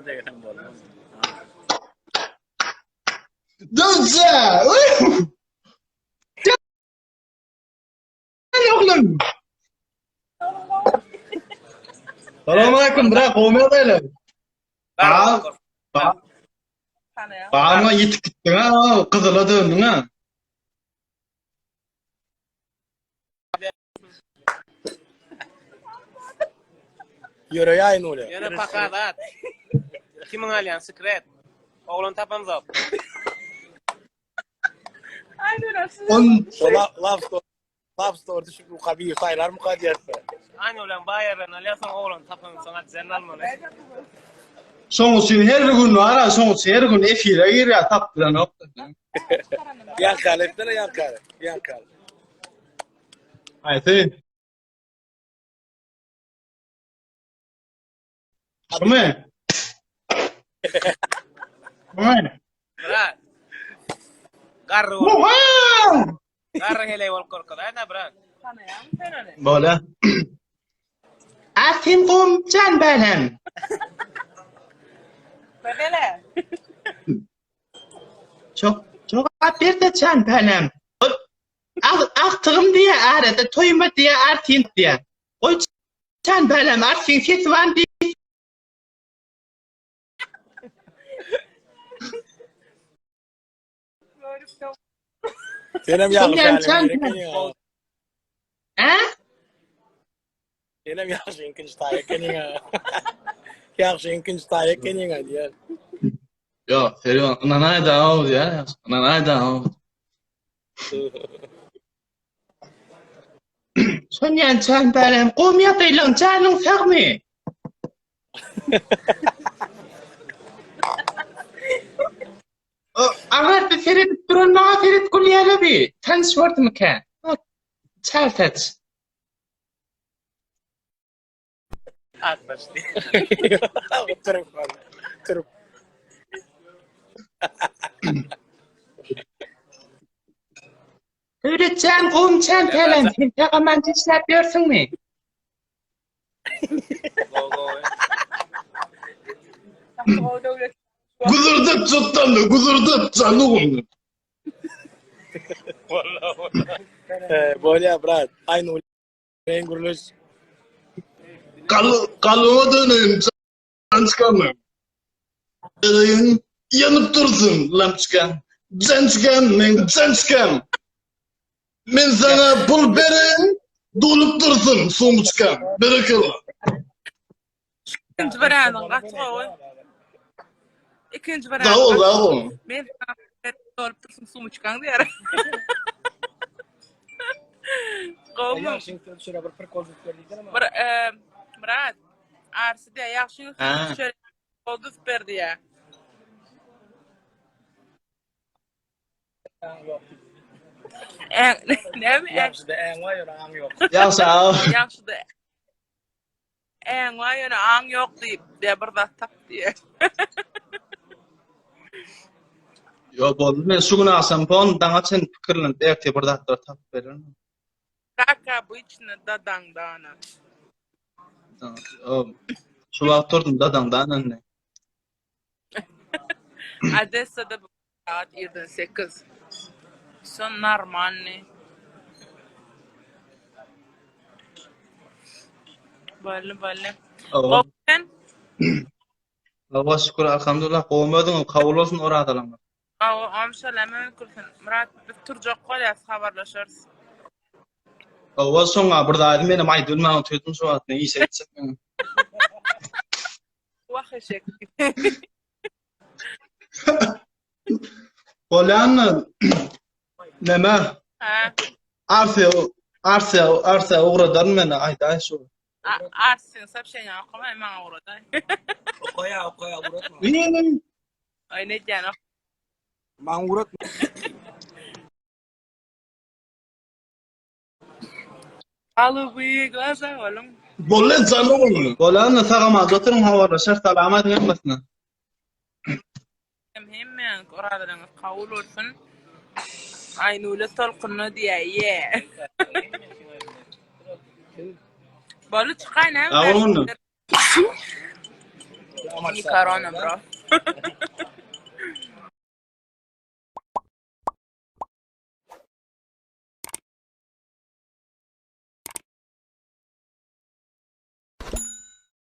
degen bolmaz. Dönse! Gel oğlum! Selamünaleyküm, bırak olmuyor böyle. Bağıma yetip gittin ha, kızıla döndün ha. Yürü yayın oluyor. Yana pakadat. Kimin alyan sekret? Oğlan tapamzap. Love store düşüp bu kabiyi saylar mı kadiyatsa? Aynı olan bayarın alyasan oğlan tapam sanat zennal mı? Sonuçta her gün ara, sonuçta her gün efire giriyor, taptıran o. Yankal ettiler yankal. Yankal. Haydi. Şöyle. Şöyle. Bırak. Garru. Wow! Garru hele wal korkod. Ayna bırak. Böyle. Atin kum can benim. Böyle. Çok bir de can benim. Aktığım diye aradı, toyma diye artin diye. O can benim, artin fetvan diye. Senem yakışıklı. Ha? Senem yakışıklı tayekenin. Yakışıklı tayekenin diye. Yo, serio, nanay da o ya. Nanay da o. Sonyan can benim, komya beylon canın sakmı. Agar bir ferit durun, na ferit kulyala bir. Tanışvart mı ki? Çarpet. Atmıştı. Tırıp. Öğreteceğim kum can falan. Sen takaman yapıyorsun mu? Guzurdup tuttan da guzurdup canım. Bolya brat. Aynı ben guruluş. Kalıma döneyim. Can çıkamam. Yanıp dursun lamçıkan. Can çıkam. Ben sana pul verin. Dolup dursun somuçkan. Berekalla. İkinci beranın kaçma oy. İkinci beranın Dağıl. Ben dolup dursun sumu çıkan diyer. Kovum. Yakışıklı şöyle bir prikol verdiydin ama. Myrat. Arsı diye yakışıklı şöyle oldu verdi ya. Ne mi? Yaxşı da en var ya an yok. Ya sağ ol. Yaxşı da. Var yana an yok deyip de burada tap diye. Yo boldu men suguna asam pon danga sen pikirlen derti burada tap verin. Kaka bu içine dadang dana. Şu vaktordum dadangdan anne. Adessa'da bu saat 7:08. Son normalni. Böyle. Open. Allah şükür alhamdulillah kovmadın kabul olsun oradalar. Amşalama kursun. Myrat bir turjak qolyas habarlaşarız. O soňa burada meni aýdylmagy tötüm soatny ýysa etsek. Wahyşek. Bolan neme? Ha. Arsa uğradan meni aýda şu. Arsin sapşanya okuma hemen orada. Okoya uğratma. Ay ne diyen o? Ben uğratma. Alı büyük lazım oğlum. Bolan canım. Bolan sagama doturun habarlaşar salamat gelmesin. Hemen oradan kavul olsun. Aynı tolkunu diye ye. Balı çıkayın hem. Ağolunu. Не корона, bro.